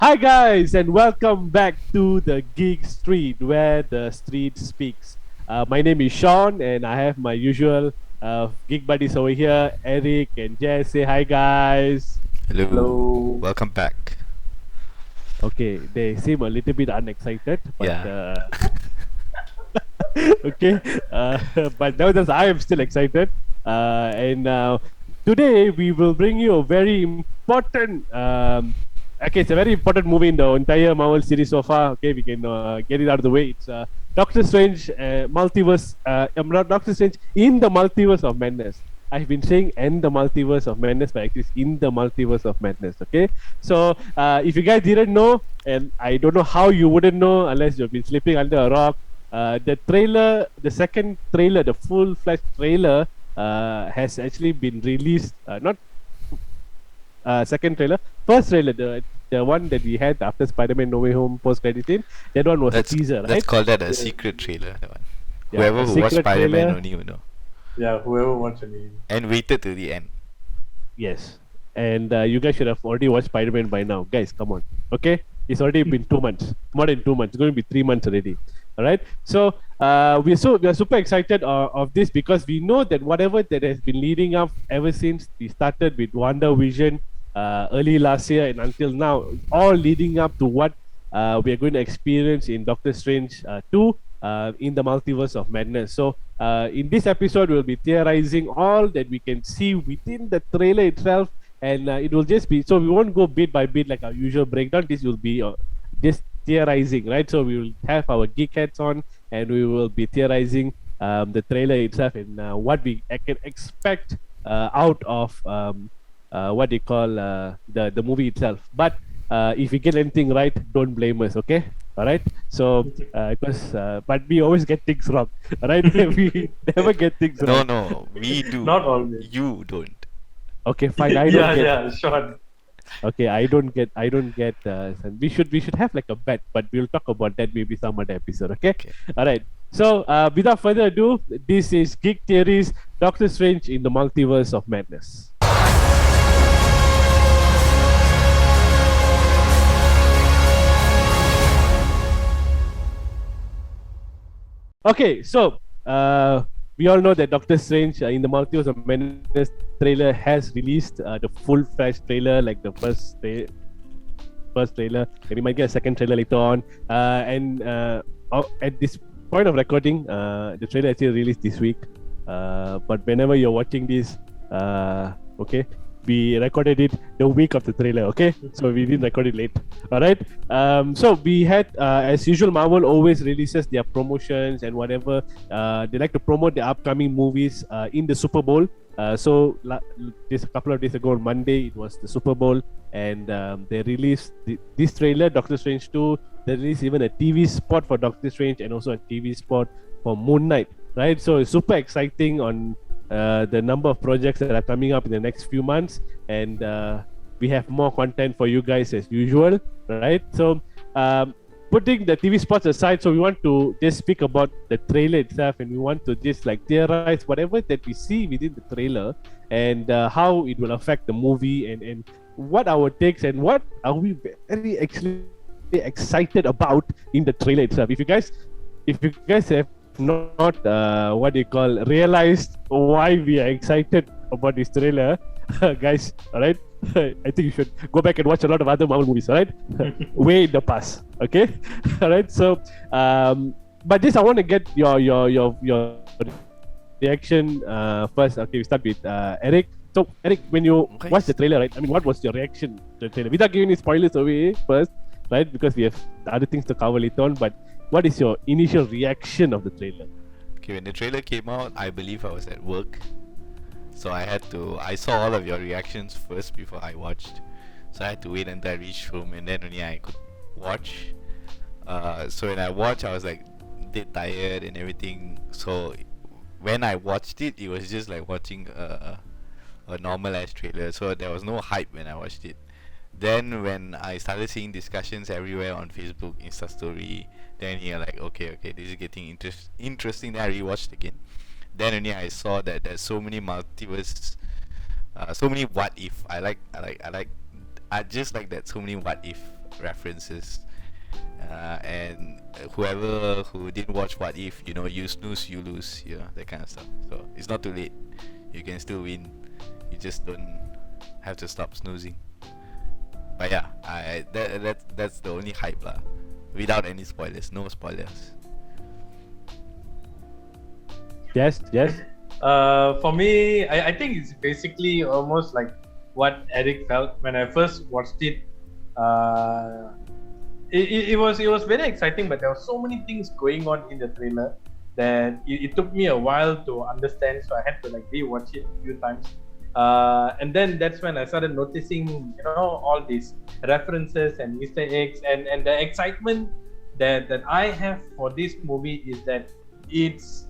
Hi guys, and welcome back to the Geek Street, where the street speaks. My name is Sean, and I have my usual geek buddies over here, Eric and Jess. Say hi, guys. Hello. Hello. Welcome back. Okay, they seem a little bit unexcited, but Yeah. okay. Uh, but nevertheless, I am still excited. And today we will bring you a very important. Okay, it's a very important movie in the entire Marvel series so far. Okay, we can get it out of the way. It's Doctor Strange multiverse. Not Doctor Strange in the multiverse of madness. I've been saying "in the multiverse of madness," but actually it's in the multiverse of madness. Okay, so if you guys didn't know, and I don't know how you wouldn't know unless you've been sleeping under a rock, the trailer, the second trailer, the full-fledged trailer, has actually been released. Not second trailer, first trailer, the one that we had after Spider-Man No Way Home post-credit scene. That one was That's a teaser, that's right? called that a secret trailer. That one. Yeah, Whoever a who watched secret Spider-Man trailer. only will know. Yeah, whoever wants a name. And waited to the end. Yes, and you guys should have already watched Spider-Man by now, guys. Come on, okay? It's already been 2 months, more than 2 months. It's going to be 3 months already. All right. So we are super excited of this because we know that whatever that has been leading up ever since we started with WandaVision early last year and until now, all leading up to what we are going to experience in Doctor Strange 2 in the Multiverse of Madness. So in this episode, we'll be theorizing all that we can see within the trailer itself, and it will just be, so we won't go bit by bit like our usual breakdown. This will be just theorizing, right? So we will have our geek hats on, and we will be theorizing the trailer itself and what we can expect out of what they call the movie itself. But if we get anything right, don't blame us, okay? All right. So because but we always get things wrong, all right? We never get things No, right. no, we do. Not always. You don't. Okay, fine. I don't get. Yeah, Sean. Okay, I don't get. We should have like a bet, but we'll talk about that maybe some other episode. Okay. Okay. All right. So without further ado, this is Geek Theories, Doctor Strange in the Multiverse of Madness. Okay, so we all know that Doctor Strange in the Multiverse of Madness trailer has released the full-fledged trailer, like the first trailer, and we might get a second trailer later on. And at this point of recording, the trailer actually released this week. But whenever you're watching this, okay, we recorded it the week of the trailer, okay? So we didn't record it late. Alright. So we had as usual, Marvel always releases their promotions and whatever. They like to promote the upcoming movies in the Super Bowl. So this a couple of days ago on Monday, it was the Super Bowl, and they released this trailer, Doctor Strange 2. They released even a TV spot for Doctor Strange and also a TV spot for Moon Knight, right? So it's super exciting on the number of projects that are coming up in the next few months, and we have more content for you guys as usual, right? So putting the TV spots aside, so we want to just speak about the trailer itself, and we want to just like theorize whatever that we see within the trailer and how it will affect the movie, and what our takes and what are we very actually excited about in the trailer itself. If you guys have not what you call realized why we are excited about this trailer, guys, all right, I think you should go back and watch a lot of other Marvel movies, all right? Way in the past, okay? All right, so but this I want to get your reaction first. Okay, we start with Eric. So Eric, when you watched the trailer, right, I mean, what was your reaction to the trailer without giving any spoilers away first, right, because we have other things to cover later on? But what is your initial reaction of the trailer? Okay, when the trailer came out, I believe I was at work. So I saw all of your reactions first before I watched. So I had to wait until I reached home, and then only I could watch. So when I watched, I was like dead tired and everything. So when I watched it, it was just like watching a normal ass trailer. So there was no hype when I watched it. Then when I started seeing discussions everywhere on Facebook, Insta Story, then you're like, okay, this is getting interesting. Then I rewatched again. Then only I saw that there's so many multiverse, so many what if. I just like that, so many what if references. And whoever who didn't watch What If, you snooze, you lose, that kind of stuff. So it's not too late. You can still win. You just don't have to stop snoozing. But yeah, that's the only hype lah. Without any spoilers, no spoilers. Yes. For me, I think it's basically almost like what Eric felt when I first watched it. It was very exciting, but there were so many things going on in the trailer that it took me a while to understand. So I had to rewatch it a few times. And then that's when I started noticing, all these references and Easter eggs, and the excitement that I have for this movie is that it's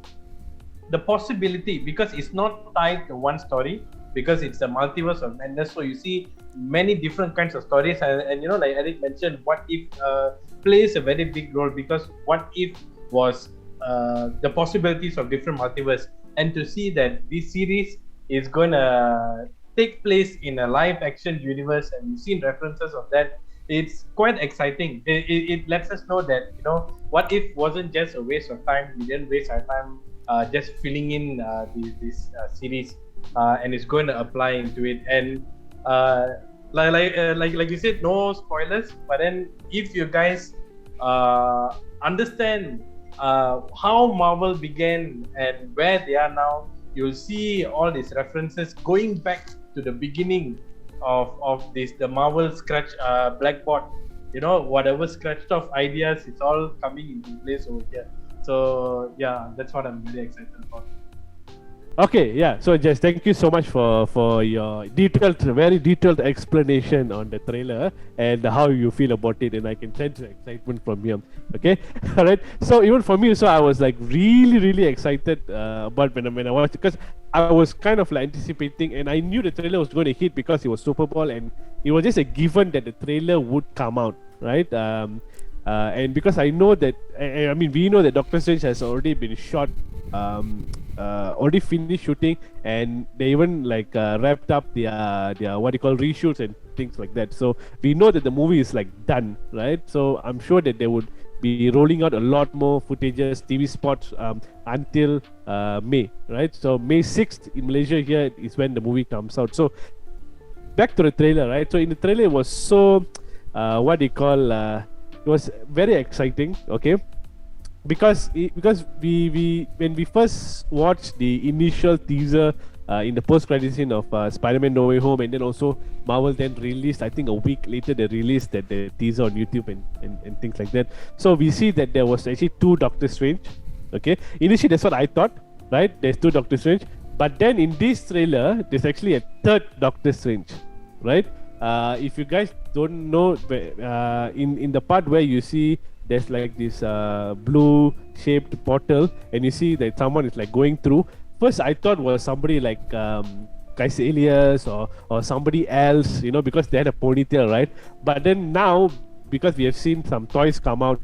the possibility, because it's not tied to one story, because it's a multiverse of madness. So you see many different kinds of stories, and like Eric mentioned, What If plays a very big role, because What If was the possibilities of different multiverse, and to see that this series is going to take place in a live action universe, and you've seen references of that, it's quite exciting. It lets us know that What If wasn't just a waste of time. We didn't waste our time just filling in this series, and it's going to apply into it. And like you said, no spoilers. But then if you guys understand how Marvel began and where they are now, you'll see all these references going back to the beginning of the Marvel scratch blackboard. Whatever scratched off ideas, it's all coming into place over here. So yeah, that's what I'm very excited about. Okay, yeah. So Jess, thank you so much for your very detailed explanation on the trailer and how you feel about it, and I can sense the excitement from you. Okay, all right. So even for me, so I was really excited about when I watched it, because I was kind of anticipating, and I knew the trailer was going to hit because it was Superbowl, and it was just a given that the trailer would come out, right? And because I know that, we know that Doctor Strange has already been shot, already finished shooting, and they even wrapped up their what you call reshoots and things like that. So we know that the movie is done, right? So I'm sure that they would be rolling out a lot more footages, TV spots until May, right? So May 6th in Malaysia here is when the movie comes out. So back to the trailer, right? So in the trailer it was so it was very exciting, okay? Because we when we first watched the initial teaser in the post-credit scene of Spider-Man No Way Home, and then also Marvel then released, I think a week later, they released the teaser on YouTube and things like that. So we see that there was actually two Doctor Strange, okay? Initially that's what I thought, right? There's two Doctor Strange, but then in this trailer there's actually a third Doctor Strange, right? If you guys don't know, in the part where you see there's this blue shaped portal, and you see that someone is going through. First I thought was somebody Kaiselius or somebody else, because they had a ponytail, right? But then now, because we have seen some toys come out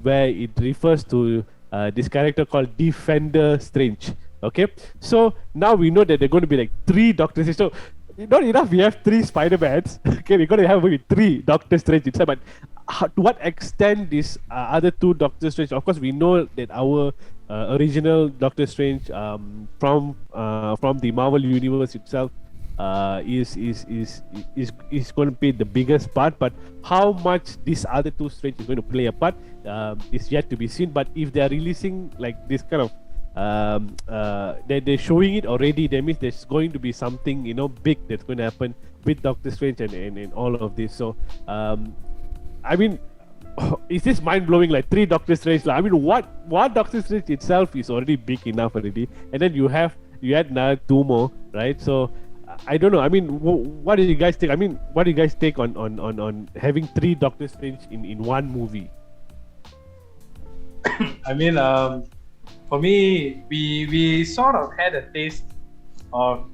where it refers to this character called Defender Strange, okay? So now we know that they're going to be three Doctor Strange. So not enough we have three Spider-Mans, okay, we're going to have maybe three Doctor Strange inside. But to what extent these other two Doctor Strange? Of course we know that our original Doctor Strange from the Marvel universe itself is going to be the biggest part, but how much this other two Strange is going to play a part is yet to be seen. But if they are releasing this kind of they're showing it already, that means there's going to be something big that's going to happen with Doctor Strange and all of this. So is this mind-blowing? Three Doctor Strange, what Doctor Strange itself is already big enough already, and then you add another two more, right? So I don't know. What do you guys think? What do you guys take on having three Doctor Strange in one movie? For me, we sort of had a taste of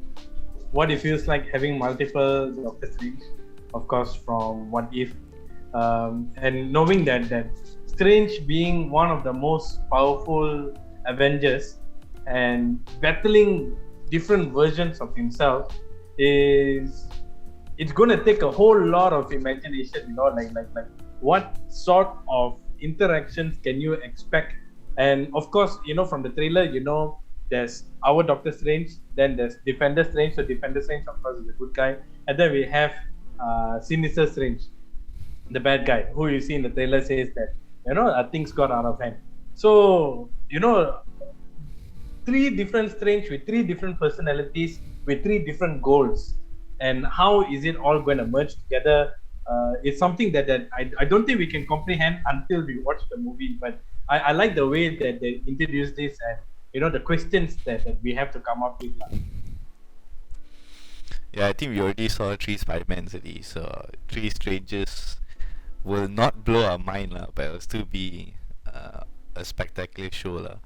what it feels like having multiple Doctor Strange, of course, from What If, and knowing that Strange being one of the most powerful Avengers and battling different versions of himself is it's going to take a whole lot of imagination, you know, like what sort of interactions can you expect? And of course, you know, from the trailer, you know, there's our Doctor Strange, then there's Defender Strange. So Defender Strange, of course, is a good guy, and then we have Sinister Strange, the bad guy, who you see in the trailer says that, you know, things got out of hand. So, you know, three different Strange with three different personalities with three different goals, and how is it all going to merge together? It's something that I don't think we can comprehend until we watch the movie. But I like the way that they introduce this, and you know, the questions that we have to come up with. Yeah, I think we already saw 3 Spider-Mans already, so 3 Strangers will not blow our mind lah, but it'll still be a spectacular show lah.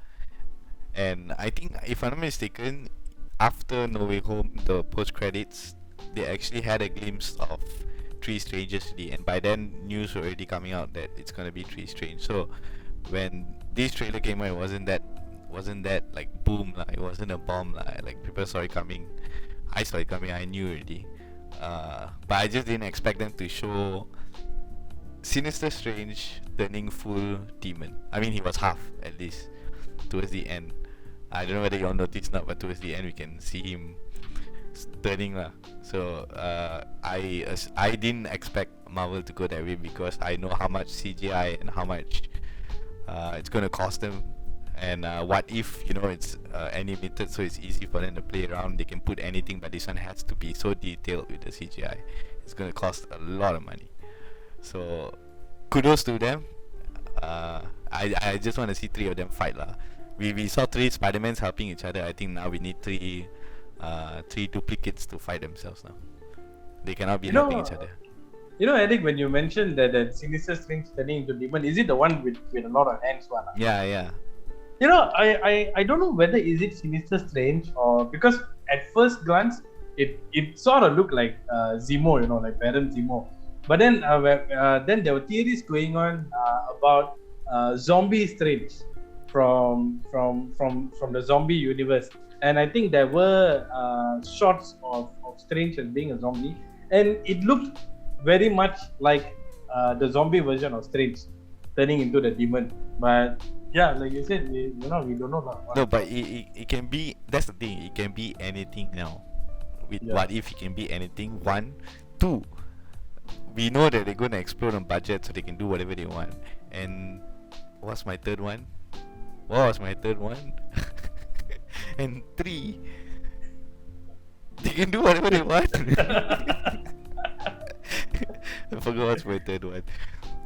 And I think, if I'm not mistaken, after No Way Home, the post-credits, they actually had a glimpse of 3 Strangers already, and by then news were already coming out that it's gonna be 3 Strange. So when this trailer came out, it wasn't that like boom lah, it wasn't a bomb lah, like people saw it coming. I saw it coming, I knew already. But I just didn't expect them to show Sinister Strange turning full demon. I mean, he was half, at least, towards the end. I don't know whether you all noticed or not, but towards the end we can see him turning lah. So I didn't expect Marvel to go that way, because I know how much CGI and how much it's gonna cost them. And what if, you know, it's animated, so it's easy for them to play around. They can put anything, but this one has to be so detailed with the CGI. It's gonna cost a lot of money. So kudos to them. I just want to see 3 of them fight lah. We saw 3 Spider-Mans helping each other. I think now we need 3 duplicates to fight themselves now. They cannot be helping each other. You know, Eric, when you mentioned that Sinister Strange turning into demon, is it the one with a lot of hands one? Yeah. You know, I don't know whether is it Sinister Strange, or because at first glance it sort of looked like Zemo, you know, like Baron Zemo. But then there were theories going on about zombie Strange from the zombie universe, and I think there were shots of Strange as being a zombie, and it looked very much like the zombie version of Strange turning into the demon. But yeah, like you said, we don't know. No, but it can be. That's the thing. It can be anything now. What if it can be anything? 1, 2. We know that they're gonna explode on budget, so they can do whatever they want. And what's my third one? And 3, they can do whatever they want. I forgot what's my third one.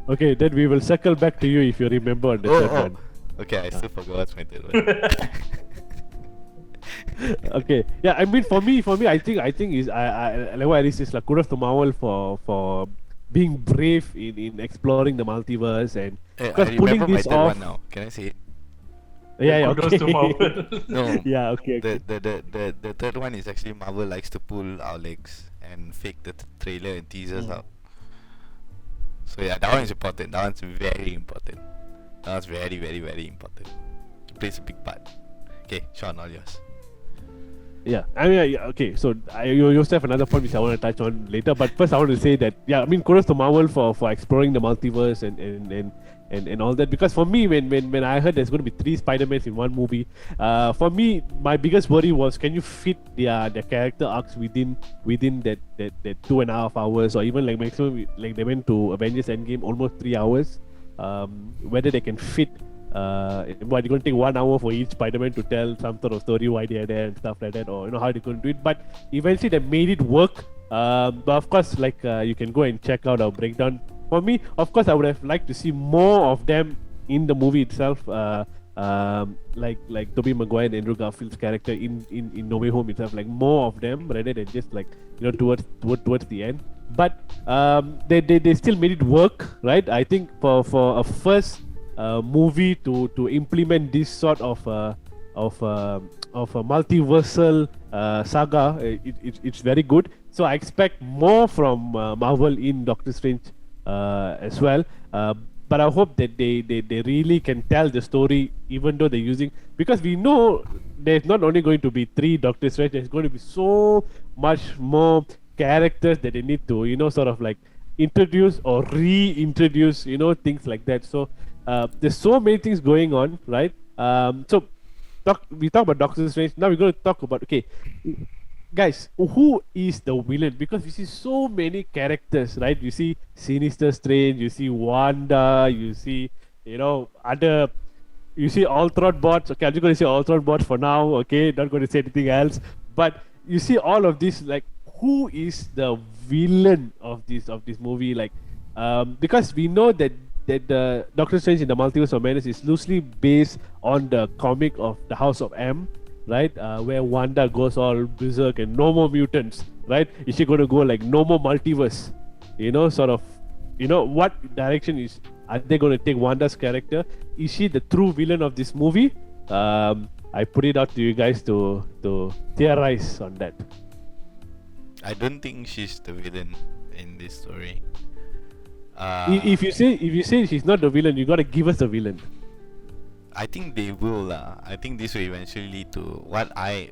Okay, then we will circle back to you if you remember on the third one. Okay, I still forgot what's my third one. Okay, yeah. I mean, for me, I think is I like what Alice says, like, kudos to Marvel for being brave in exploring the multiverse, and I pulling remember my this third off. one now. Can I say it? Yeah, Kudos okay. to Marvel. No. Yeah, okay. The third one is actually Marvel likes to pull our legs and fake the trailer and teasers out. So yeah, that one is important. That one's very important. That one's very, very, very important. It plays a big part. Okay, Sean, all yours. Yeah, I mean, okay. So you also have another point which I want to touch on later. But first, I want to say that, yeah, I mean, kudos to Marvel for exploring the multiverse and all that. Because for me, when I heard there's going to be 3 Spider-Mans in one movie, for me, my biggest worry was, can you fit their character arcs within that 2.5 hours, or even like maximum, like they went to Avengers Endgame almost 3 hours. Whether they can fit. What, you're going to take 1 hour for each Spider-Man to tell some sort of story why they are there and stuff like that, or how they're going to do it. But eventually they made it work. But of course, like you can go and check out our breakdown. For me, of course, I would have liked to see more of them in the movie itself. Like Tobey Maguire and Andrew Garfield's character in No Way Home itself, like more of them rather than just like towards the end. But they still made it work, right? I think for a first movie to implement this sort of a multiversal saga, it's very good. So I expect more from Marvel in Doctor Strange as well. But I hope that they really can tell the story, even though they're using, because we know there's not only going to be 3 Doctor Strange, there's going to be so much more characters that they need to, sort of like introduce or reintroduce, things like that. So there's so many things going on, right? So we talk about Doctor Strange. Now we're going to talk about, okay, guys, who is the villain? Because you see so many characters, right? You see Sinister Strange, you see Wanda, you see, other, you see Ultron bots. Okay, I'm just going to say Ultron bots for now. Okay, not going to say anything else. But you see all of this, like, who is the villain of this movie? Like, because we know that the Doctor Strange in the Multiverse of Madness is loosely based on the comic of the House of M, right? Where Wanda goes all berserk and no more mutants, right? Is she going to go like no more multiverse? Sort of, what direction are they going to take Wanda's character? Is she the true villain of this movie? I put it out to you guys to theorize on that. I don't think she's the villain in this story. If you say she's not the villain, you gotta give us a villain. I think they will. I think this will eventually lead to what I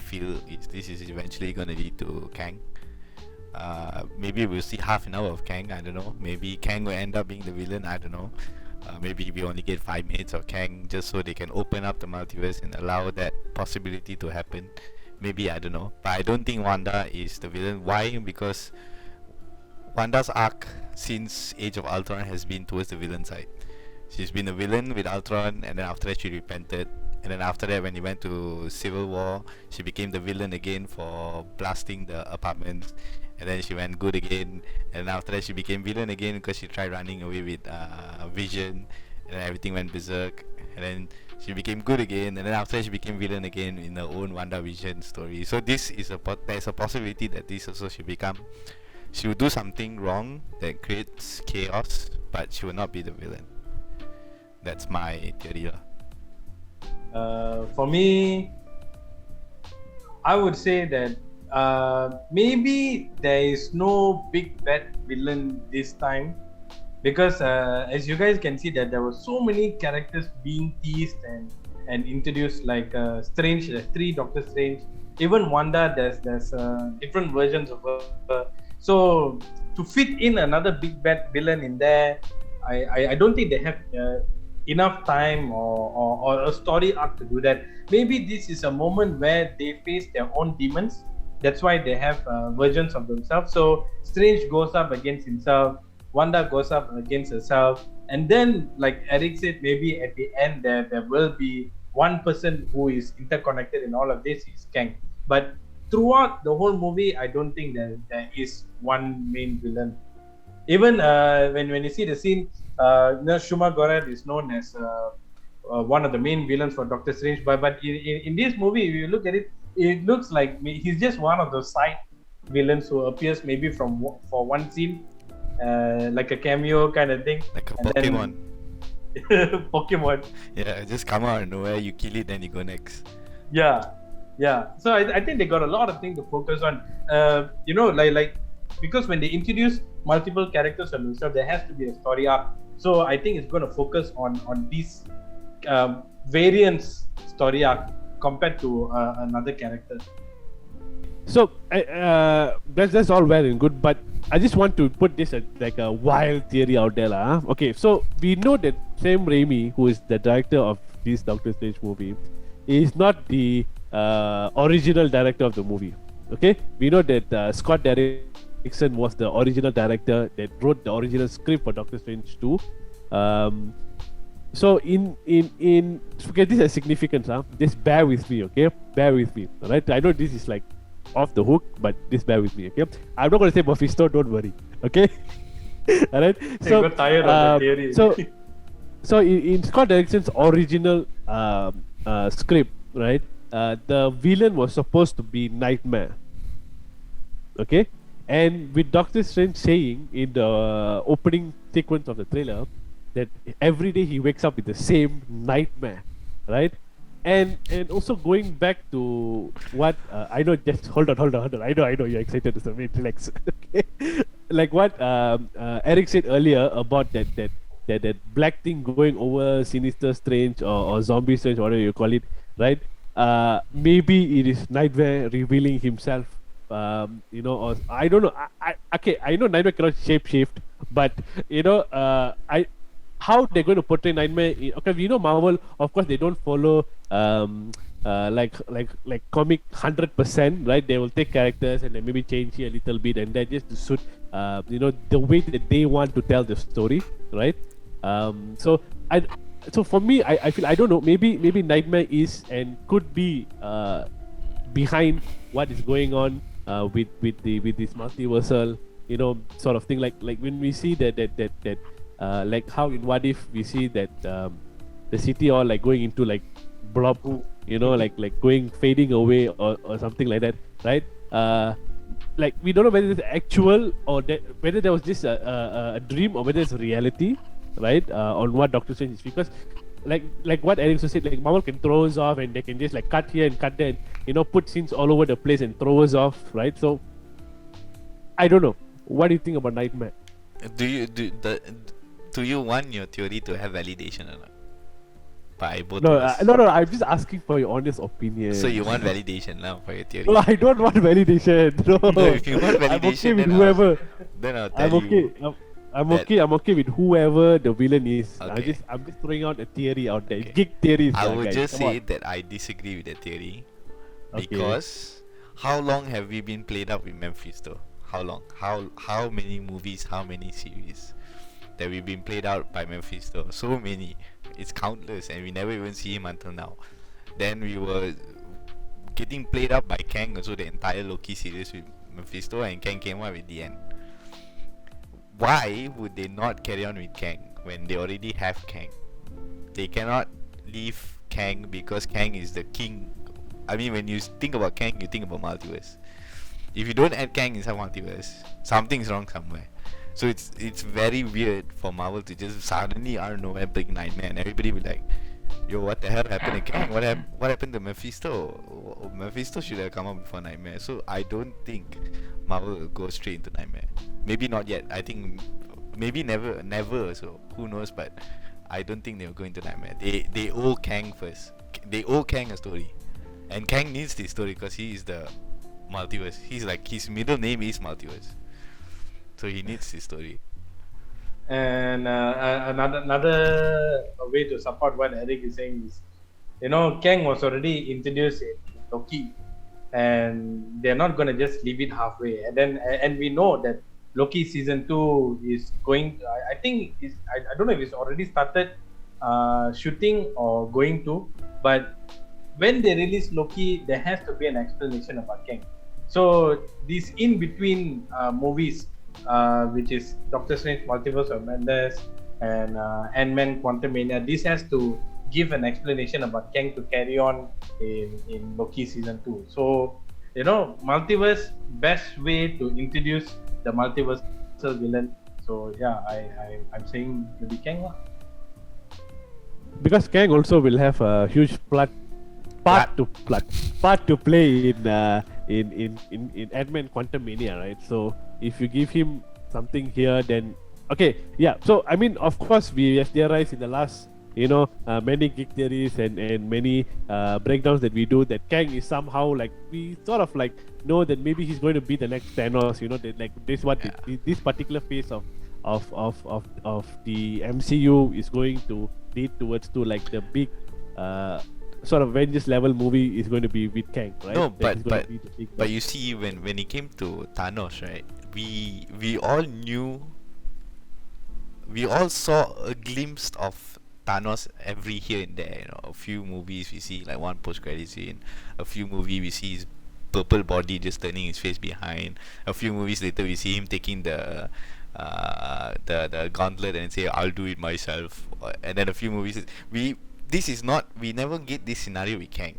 feel is this is eventually gonna lead to Kang. Maybe we'll see half an hour of Kang. I don't know. Maybe Kang will end up being the villain. I don't know. Maybe we only get 5 minutes of Kang just so they can open up the multiverse and allow that possibility to happen. Maybe, I don't know. But I don't think Wanda is the villain. Why? Because Wanda's arc since Age of Ultron has been towards the villain side. She's been a villain with Ultron, and then after that she repented, and then after that when he went to Civil War, she became the villain again for blasting the apartments, and then she went good again, and after that she became villain again because she tried running away with Vision, and then everything went berserk, and then she became good again, and then after that she became villain again in her own WandaVision story. So this is there's a possibility that this also she will do something wrong that creates chaos, but she will not be the villain. That's my theory. For me, I would say that maybe there is no big bad villain this time, because as you guys can see that there were so many characters being teased and introduced, like Strange, there's 3 Doctor Strange, even Wanda, there's different versions of her. So to fit in another big bad villain in there, I don't think they have enough time or a story arc to do that. Maybe this is a moment where they face their own demons. That's why they have versions of themselves. So Strange goes up against himself, Wanda goes up against herself, and then, like Eric said, maybe at the end there will be one person who is interconnected in all of this is Kang. But throughout the whole movie, I don't think there is one main villain. Even when you see the scene, Shuma Gorath is known as one of the main villains for Doctor Strange. But in this movie, if you look at it, it looks like he's just one of those side villains who appears maybe for one scene, like a cameo kind of thing. Like a Pokemon. Pokemon. Yeah, just come out of nowhere, you kill it, then you go next. Yeah. So I think they got a lot of things to focus on. Like because when they introduce multiple characters on themselves, there has to be a story arc. So I think it's going to focus on these variants story arc compared to another character. So that's all well and good, but I just want to put this like a wild theory out there, lah. Okay, so we know that Sam Raimi, who is the director of this Doctor Strange movie, is not the original director of the movie. Okay, we know that Scott Derrickson was the original director that wrote the original script for Doctor Strange 2. So in okay, this has significance, just bear with me, okay? Bear with me, alright? I know this is like off the hook, but just bear with me, okay? I'm not gonna say Mephisto, don't worry, okay? Alright? So, got tired of the theory. so in Scott Derrickson's original script, right? The villain was supposed to be Nightmare, okay? And with Doctor Strange saying in the opening sequence of the trailer that every day he wakes up with the same nightmare, right? And also going back to what I know, just hold on. I know you're excited to submit. Relax, okay? Like what Eric said earlier about that black thing going over Sinister Strange or Zombie Strange, whatever you call it, right? Maybe it is Nightmare revealing himself or I don't know. Okay, I know Nightmare cannot shapeshift, but how they're going to portray Nightmare. Okay, we know Marvel, of course, they don't follow like comic 100%, right? They will take characters and then maybe change here a little bit, and that just to suit the way that they want to tell the story, right? So I so for me, I feel I don't know. Maybe Nightmare is and could be behind what is going on with this multiversal sort of thing. Like when we see that like how in What If we see that the city all like going into like blob, like going fading away or something like that, right? Like we don't know whether it's actual or whether there was just a dream or whether it's reality, right? On what Doctor Strange is, because like what Eric said, like Marvel can throw us off and they can just like cut here and cut there, and, put scenes all over the place and throw us off, right? So I don't know. What do you think about Nightmare? Do you want your theory to have validation or not? By both No, of us? no. I'm just asking for your honest opinion. So you want validation now for your theory? No, I don't want validation. No, If you want I'm okay validation, with then whoever. then I'll tell I'm okay. you. I'm okay. I'm okay with whoever the villain is. Okay. I'm just throwing out a theory out there. Okay. Geek theories. I would guys. just Come say on. that I disagree with the theory Okay. because how long have we been played up with Mephisto? How long? How many movies? How many series that we've been played out by Mephisto? So many. It's countless, and we never even see him until now. Then we were getting played up by Kang, also the entire Loki series with Mephisto, and Kang came out at the end. Why would they not carry on with Kang when they already have Kang? They cannot leave Kang because Kang is the king. I mean, when you think about Kang, you think about multiverse. If you don't add Kang inside multiverse, something's wrong somewhere. So it's very weird for Marvel to just suddenly out of nowhere bring Nightmare, and everybody will be like, yo, what the hell happened to Kang? What happened to Mephisto? Mephisto should have come out before Nightmare. So I don't think Marvel will go straight into Nightmare. Maybe not yet. I think maybe never. So who knows? But I don't think they'll go into Nightmare. They owe Kang first. They owe Kang a story, and Kang needs this story because he is the multiverse. He's like, his middle name is Multiverse, so he needs this story. And another way to support what Eric is saying is, Kang was already introduced in Loki, and they're not gonna just leave it halfway. And we know that Loki season 2 is going. I think I don't know if it's already started shooting or going to, but when they release Loki, there has to be an explanation about Kang. So these in between movies, which is Doctor Strange Multiverse of Madness and Ant-Man Quantumania, this has to give an explanation about Kang to carry on in Loki season 2. So multiverse, best way to introduce the multiversal villain. So yeah, I'm saying maybe Kang lah. Because Kang also will have a huge part to play in Ant-Man Quantumania, right? So if you give him something here, then okay, yeah. So I mean, of course, we have theorized in the last, many geek theories and many breakdowns that we do that Kang is somehow like, we sort of like know that maybe he's going to be the next Thanos. That like this particular phase of the MCU is going to lead towards to like the big sort of Avengers level movie is going to be with Kang, right? No, but you see, when it came to Thanos, right? We all knew, we all saw a glimpse of Thanos every here and there. A few movies we see like one post-credit scene. A few movies we see his purple body just turning his face behind. A few movies later we see him taking the gauntlet and say, I'll do it myself. And then a few movies we never get this scenario with Kang.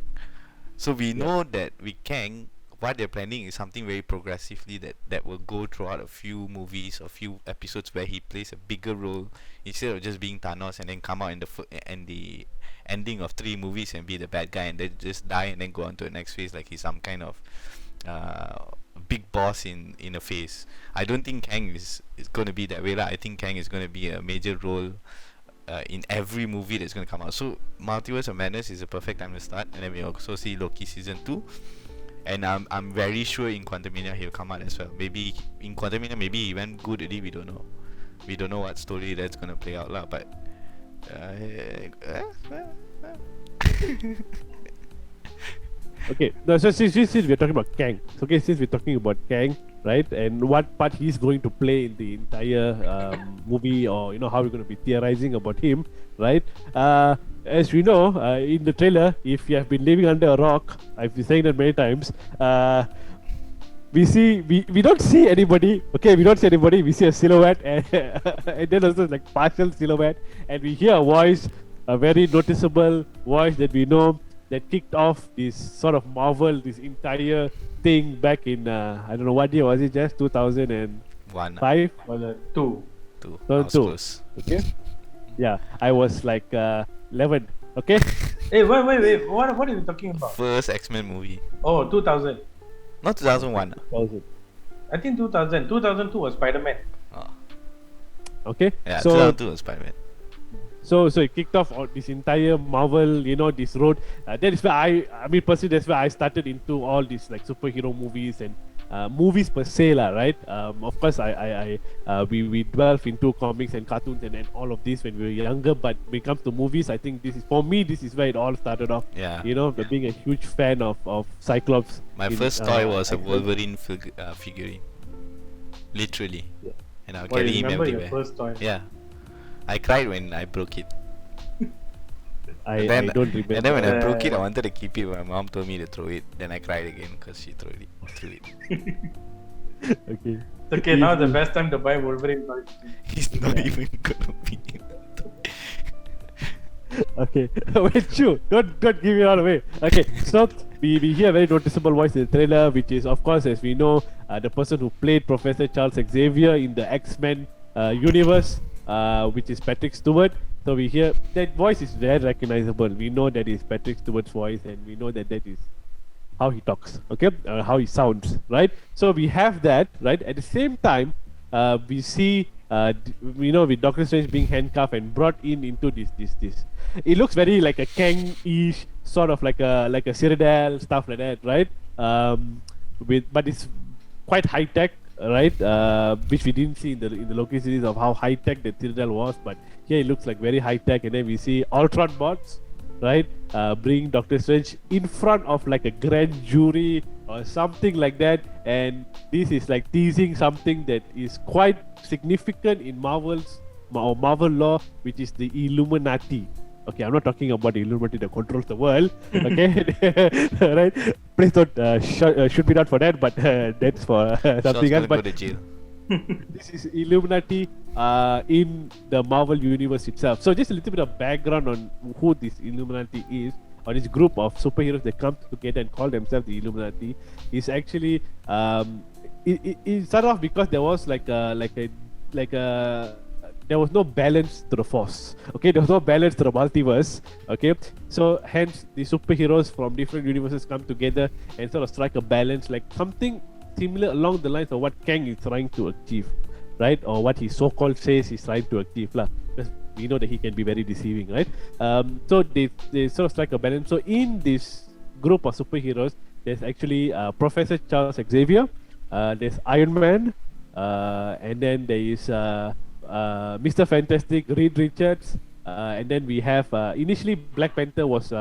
So we know that with Kang, what they're planning is something very progressively that will go throughout a few movies or few episodes where he plays a bigger role instead of just being Thanos and then come out in the ending of 3 movies and be the bad guy and then just die and then go on to the next phase like he's some kind of big boss in a phase. I don't think Kang is going to be that way. I think Kang is going to be a major role in every movie that's going to come out. So Multiverse of Madness is a perfect time to start, and then we also see Loki season 2, And I'm very sure in Quantumania he'll come out as well. Maybe in Quantumania, maybe he went good already. We don't know. We don't know what story that's gonna play out lah. But Okay, no, so since we're talking about Kang, okay, since we're talking about Kang, right, and what part he's going to play in the entire movie, or how we're going to be theorizing about him, right? As we know, in the trailer, if you have been living under a rock, I've been saying that many times. We don't see anybody. Okay, we don't see anybody. We see a silhouette, and, and then also like partial silhouette, and we hear a voice, a very noticeable voice that we know, that kicked off this sort of Marvel, this entire thing back in I don't know what year was it, just 2005 1, or 2. 2. I was 2. close. Okay, yeah, I was like 11. Okay, Hey, wait. What are you talking about? First X-Men movie. Oh, 2000. Not 2001. 2000. I think 2000. 2002 was Spider-Man. Oh. Okay, Yeah, so 2002 was Spider-Man. So it kicked off on this entire Marvel, this road. That is where I mean, personally, that's where I started into all these like superhero movies and movies per se, lah, right? Of course, we delve into comics and cartoons and all of this when we were younger. But when it comes to movies, I think this is where it all started off. Yeah. Being a huge fan of Cyclops. My first toy was a Wolverine figurine. Literally. Yeah. And I'll Well, carry you him remember your everywhere. first toy? Yeah. I cried when I broke it. I then, don't remember. And then when I broke it, I wanted to keep it. My mom told me to throw it. Then I cried again because she threw it. Okay. Okay, now the best time to buy Wolverine toys. He's not even gonna be. Okay, wait, don't give it all away. Okay, so we hear a very noticeable voice in the trailer, which is, of course, as we know, the person who played Professor Charles Xavier in the X-Men universe, which is Patrick Stewart. So we hear that voice is very recognizable. We know that is Patrick Stewart's voice, and we know that is how he talks, okay, how he sounds, right? So we have that, right? At the same time, we see, with Doctor Strange being handcuffed and brought into this. It looks very like a Kang-ish, sort of like a Cyrodiil, stuff like that, right? But it's quite high tech, right? Which we didn't see in the Loki series of how high tech the Cyrodiil was, but here it looks like very high tech. And then we see Ultron bots, right? Bring Doctor Strange in front of like a grand jury or something like that, and this is like teasing something that is quite significant in Marvel law, which is the Illuminati. Okay, I'm not talking about the Illuminati that controls the world. Okay, right? Please don't shoot me not for that, but that's for something else. Go But to jail. this is Illuminati in the Marvel universe itself. So just a little bit of background on who this Illuminati is, or this group of superheroes that come together and call themselves the Illuminati, is actually it started off because there was there was no balance to the force. Okay, there was no balance to the multiverse. Okay, so hence the superheroes from different universes come together and sort of strike a balance, like something similar along the lines of what Kang is trying to achieve, right? Or what he so-called says he's trying to achieve, lah. Because we know that he can be very deceiving, right? So they sort of strike a balance. So in this group of superheroes, there's actually Professor Charles Xavier, there's Iron Man, and then there is Mr. Fantastic, Reed Richards, and then we have initially Black Panther was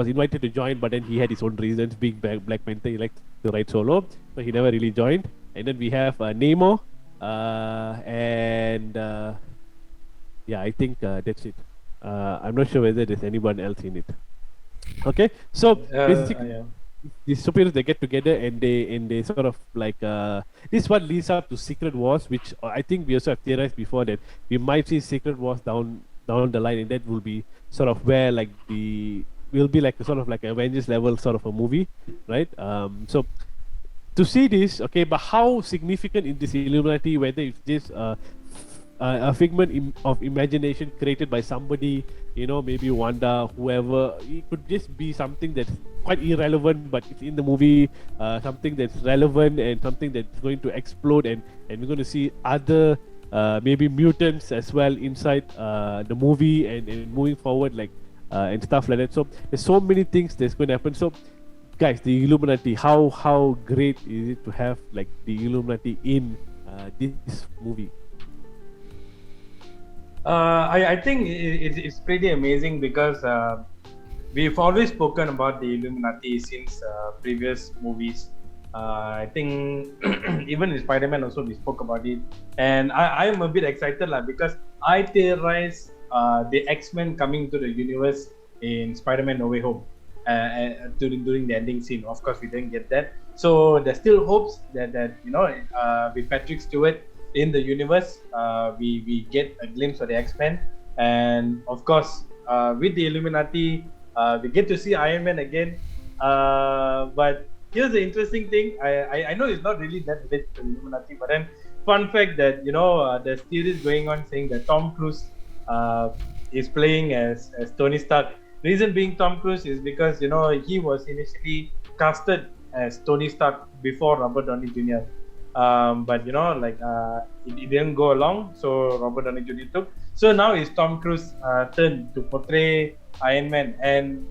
invited to join, but then he had his own reasons. Being Black Panther, he liked to ride solo, so he never really joined. And then we have Namor, and yeah, I think that's it. I'm not sure whether there's anyone else in it. Okay, so basically, Yeah. these superheroes, they get together and they sort of like this is what leads up to Secret Wars, which I think we also have theorized before, that we might see Secret Wars down the line, and that will be sort of where like will be like a sort of like Avengers level sort of a movie, right? So to see this, okay, but how significant is this Illuminati? Whether it's just a figment of imagination created by somebody, maybe Wanda, whoever. It could just be something that's quite irrelevant, but it's in the movie, something that's relevant and something that's going to explode, and we're going to see other maybe mutants as well inside the movie and moving forward, like and stuff like that. So there's so many things that's going to happen. So guys, the Illuminati. How great is it to have like the Illuminati in this movie? I think it's pretty amazing because we've always spoken about the Illuminati since previous movies. I think even in Spider-Man also we spoke about it, and I'm a bit excited because I theorize the X-Men coming to the universe in Spider-Man No Way Home during the ending scene. Of course, we didn't get that, so there's still hopes that with Patrick Stewart in the universe, we get a glimpse of the X-Men, and of course with the Illuminati, we get to see Iron Man again. But here's the interesting thing. I know it's not really that related to the Illuminati, but then fun fact that there's theories going on saying that Tom Cruise is playing as Tony Stark. Reason being, Tom Cruise is because he was initially casted as Tony Stark before Robert Downey Jr. But it didn't go along, so Robert Downey Jr. took. So now it's Tom Cruise turn to portray Iron Man, and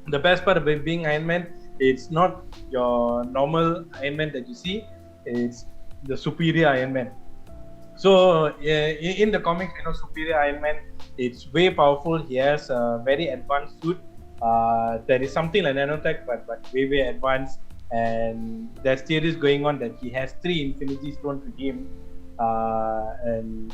the best part about being Iron Man, it's not your normal Iron Man that you see, it's the superior Iron Man. So in the comics, superior Iron Man, it's way powerful. He has a very advanced suit that is something like nanotech, but way advanced. And there's theories going on that he has 3 Infinity Stones with him, and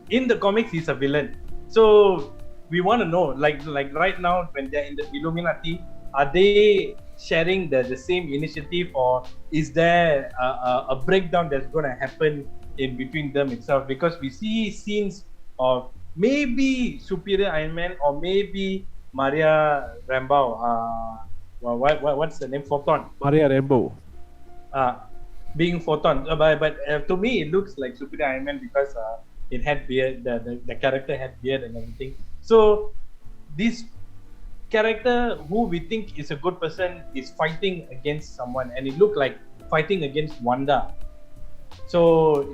in the comics he's a villain. So we want to know, like right now when they're in the Illuminati, are they sharing the same initiative, or is there a breakdown that's going to happen in between them itself? Because we see scenes of maybe superior Iron Man or maybe Maria Rambeau. What's the name? Photon. Maria Rambeau. Being Photon. But to me, it looks like superior Iron Man because it had beard. The character had beard and everything. So this character, who we think is a good person, is fighting against someone, and it looked like fighting against Wanda. So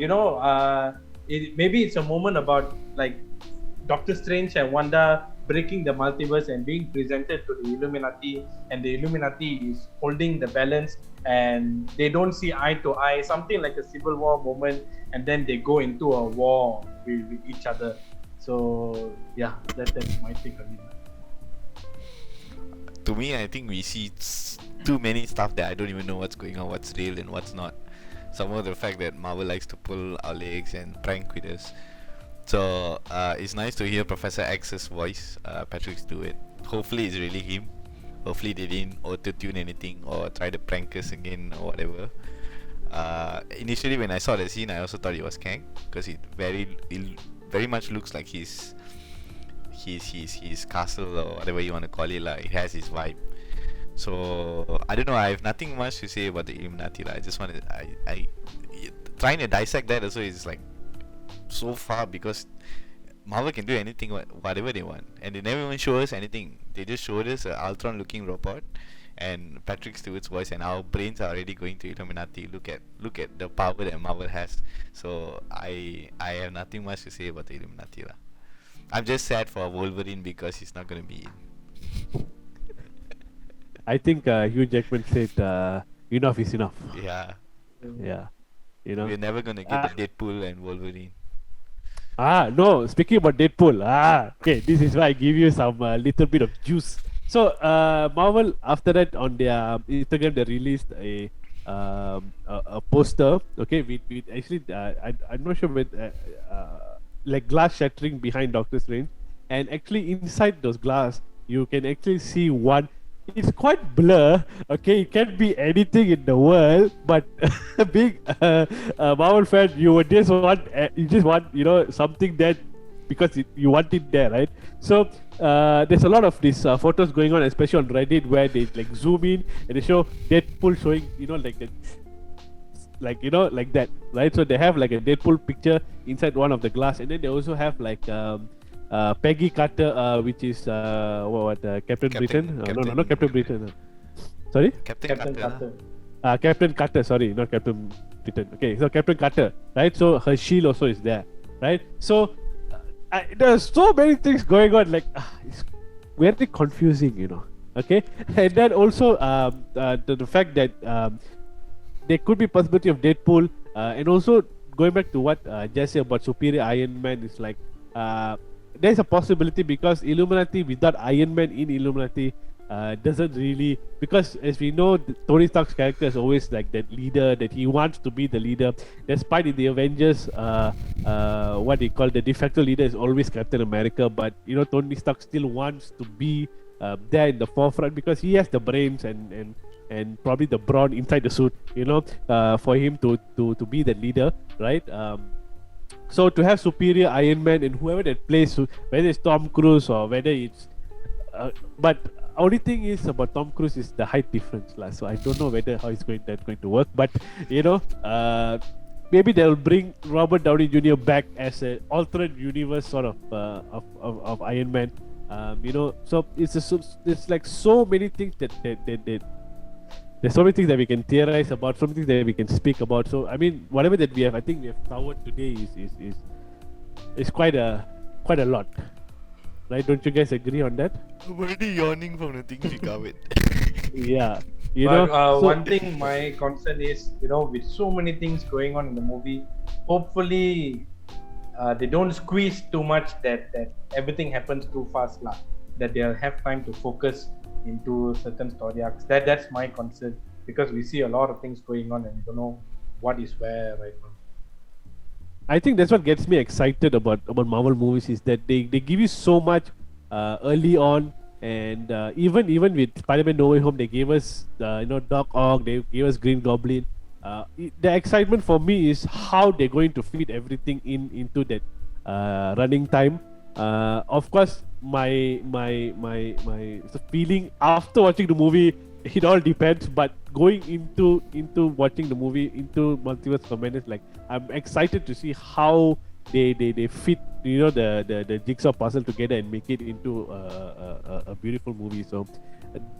maybe it's a moment about like Doctor Strange and Wanda breaking the multiverse and being presented to the Illuminati, and the Illuminati is holding the balance and they don't see eye to eye, something like a civil war moment, and then they go into a war with each other. So yeah, that's my take on it. To me, I think we see too many stuff that I don't even know what's going on, what's real and what's not. Some of the fact that Marvel likes to pull our legs and prank with us. So it's nice to hear Professor X's voice, Patrick Stewart. Hopefully it's really him. Hopefully they didn't auto-tune anything or try to prank us again or whatever. Initially when I saw the scene, I also thought it was Kang, because it very much looks like his castle or whatever you want to call it. It has his vibe. So I don't know, I have nothing much to say about the Illuminati. I just want to I trying to dissect that also is like so far, because Marvel can do anything, whatever they want, and they never even show us anything. They just showed us an Ultron looking robot and Patrick Stewart's voice, and our brains are already going to Illuminati. Look at the power that Marvel has. So I have nothing much to say about the Illuminati lah. I'm just sad for Wolverine because he's not going to be in. I think Hugh Jackman said enough is enough. Yeah. We're never going to get the Deadpool and Wolverine. No, speaking about Deadpool, okay, this is why I give you some little bit of juice. So Marvel, after that, on their Instagram, they released a poster, okay, with actually I'm not sure, with like glass shattering behind Doctor Strange, and actually inside those glass you can actually see one. It's quite blur, okay, it can be anything in the world, but being a Marvel fan, you just want something that, because you want it there, right? So there's a lot of these photos going on, especially on Reddit, where they like zoom in and they show Deadpool showing, like that, like that, right? So they have like a Deadpool picture inside one of the glass, and then they also have like Peggy Carter, which is Captain Britain? No, Captain Britain. Sorry? Captain Carter. Captain Carter, sorry, not Captain Britain. Okay, so Captain Carter, right? So her shield also is there, right? So there's so many things going on, like it's very confusing, Okay, and then also the fact that there could be possibility of Deadpool, and also going back to what Jesse about Superior Iron Man is like, there's a possibility because Illuminati without Iron Man in Illuminati doesn't really, because as we know, Tony Stark's character is always like that leader, that he wants to be the leader. Despite in the Avengers, what they call the de facto leader is always Captain America, but you know Tony Stark still wants to be there in the forefront because he has the brains and probably the brawn inside the suit, you know, for him to be the leader, right? So to have Superior Iron Man and whoever that plays, whether it's Tom Cruise or whether it's, but only thing is about Tom Cruise is the height difference, lah. So I don't know whether how that's going to work. But you know, maybe they'll bring Robert Downey Jr. back as an alternate universe sort of Iron Man. You know, so it's like so many things that there's so many things that we can theorize about, so many things that we can speak about. So I mean, whatever that we have, I think we have covered today is quite a lot, right? Don't you guys agree on that? I'm already yawning from the things we covered. Yeah, But one thing my concern is, you know, with so many things going on in the movie, hopefully they don't squeeze too much that everything happens too fast, lah. That they'll have time to focus into certain story arcs. That's my concern, because we see a lot of things going on and we don't know what is where right now. I think that's what gets me excited about Marvel movies is that they give you so much early on, and even with Spider-Man No Way Home, they gave us Doc Ock, they gave us Green Goblin. The excitement for me is how they're going to fit everything into that running time. Of course, my feeling after watching the movie, it all depends. But going into watching the movie, into Multiverse of Madness, like I'm excited to see how they fit the jigsaw puzzle together and make it into a beautiful movie. So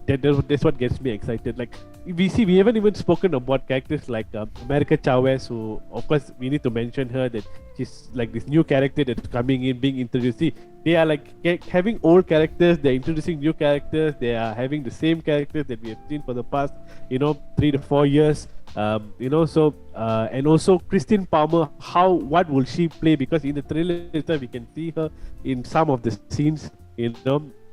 that's what gets me excited. Like we haven't even spoken about characters like America Chavez, who of course we need to mention her, that she's like this new character that's coming in, being introduced. See, they are like having old characters, they're introducing new characters, they are having the same characters that we have seen for the past 3 to 4 years. So and also Christine Palmer, what will she play? Because in the trailer itself we can see her in some of the scenes,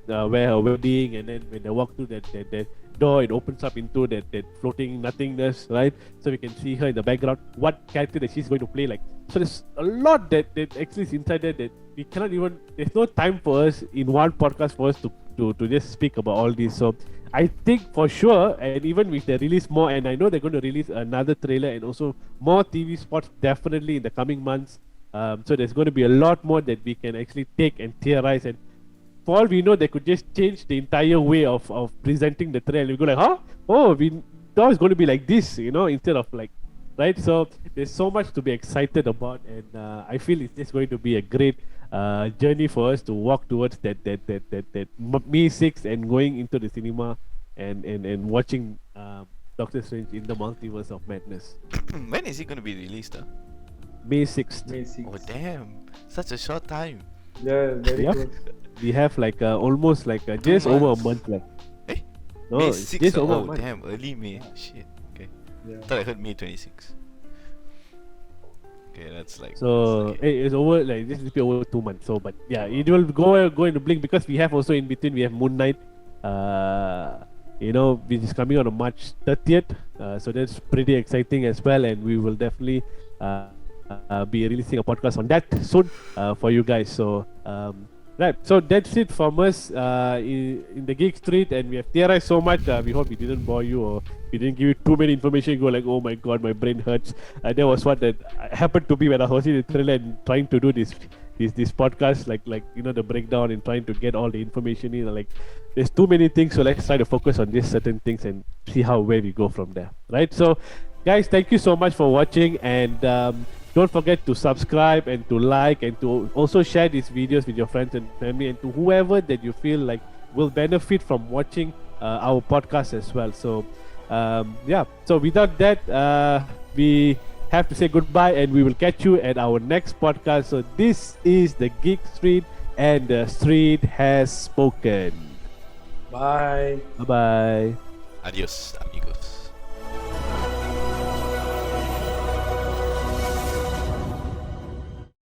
where her wedding, and then when they walk through that door, it opens up into that floating nothingness, right? So we can see her in the background, what character that she's going to play. Like, so there's a lot that actually is inside there that we cannot even, there's no time for us in one podcast for us to just speak about all this. So I think for sure, and even if they release more, and I know they're going to release another trailer and also more TV spots definitely in the coming months, so there's going to be a lot more that we can actually take and theorize. And for all we know, they could just change the entire way of presenting the trailer. We go like, huh? Oh, we thought it's going to be like this, instead of like, right? So there's so much to be excited about, and I feel it's just going to be a great journey for us to walk towards that May 6th and going into the cinema and watching Doctor Strange in the Multiverse of Madness. When is it going to be released? May 6th. May 6th. Oh damn, such a short time. Yeah, very Yep. close. We have like almost like just over a month left. Eh? No, May it's 6th? just over a Oh month. damn, early May. Shit. Okay. Yeah. Thought I heard May 26. Okay, that's like. So that's okay. it's over, like this will be over 2 months. So, but yeah, it will go in the blink, because we have also in between we have Moon Knight, which is coming on March 30th. So that's pretty exciting as well, and we will definitely be releasing a podcast on that soon for you guys. So right, so that's it from us in the Geek Street, and we have theorized so much. We hope we didn't bore you or we didn't give you too many information. You go like, oh my god, my brain hurts. That was what that happened to me when I was in the trailer and trying to do this podcast, like the breakdown and trying to get all the information in. Like, there's too many things, so let's try to focus on just certain things and see where we go from there. Right, so guys, thank you so much for watching, and don't forget to subscribe and to like and to also share these videos with your friends and family, and to whoever that you feel like will benefit from watching our podcast as well. So so without that, we have to say goodbye, and we will catch you at our next podcast. So this is the Geek Street, and the street has spoken. Bye. Bye bye. Adios, amigos.